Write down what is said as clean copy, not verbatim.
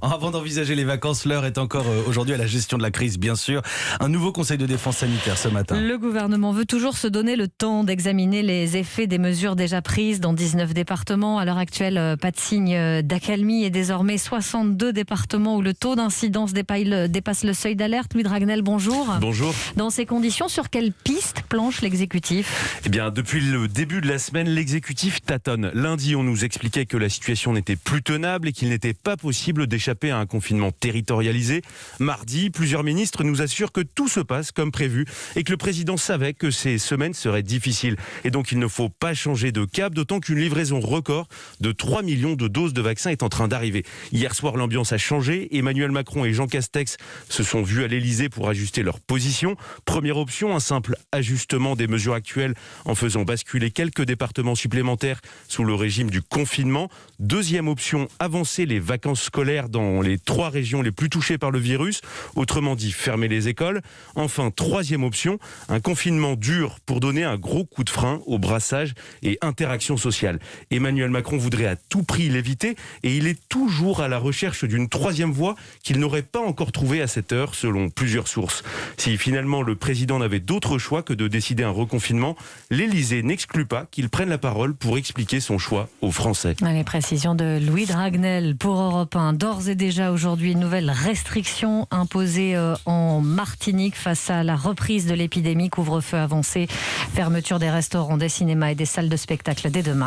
Avant d'envisager les vacances, l'heure est encore aujourd'hui à la gestion de la crise, bien sûr. Un nouveau conseil de défense sanitaire ce matin. Le gouvernement veut toujours se donner le temps d'examiner les effets des mesures déjà prises dans 19 départements. À l'heure actuelle, pas de signe d'accalmie et désormais 62 départements où le taux d'incidence dépasse le seuil d'alerte. Louis Dragnel, bonjour. Bonjour. Dans ces conditions, sur quelle piste planche l'exécutif ? Eh bien, depuis le début de la semaine, l'exécutif tâtonne. Lundi, on nous expliquait que la situation n'était plus tenable et qu'il n'était pas possible d'échapper à un confinement territorialisé. Mardi, plusieurs ministres nous assurent que tout se passe comme prévu et que le président savait que ces semaines seraient difficiles. Et donc, il ne faut pas changer de cap, d'autant qu'une livraison record de 3 millions de doses de vaccins est en train d'arriver. Hier soir, l'ambiance a changé. Emmanuel Macron et Jean Castex se sont vus à l'Elysée pour ajuster leur position. Première option, un simple ajustement des mesures actuelles en faisant basculer quelques départements supplémentaires sous le régime du confinement. Deuxième option, avancer les vacances scolaires dans les 3 régions les plus touchées par le virus, autrement dit fermer les écoles. Enfin, troisième option, un confinement dur pour donner un gros coup de frein au brassage et interaction sociale. Emmanuel Macron voudrait à tout prix l'éviter et il est toujours à la recherche d'une troisième voie qu'il n'aurait pas encore trouvée à cette heure, selon plusieurs sources. Si finalement le président n'avait d'autre choix que de décider un reconfinement, l'Élysée n'exclut pas qu'il prenne la parole pour expliquer son choix aux Français. Les précisions de Louis Dragnel pour Europe 1. D'ores et déjà aujourd'hui, une nouvelle restriction imposée en Martinique face à la reprise de l'épidémie. Couvre-feu avancé, fermeture des restaurants, des cinémas et des salles de spectacle dès demain.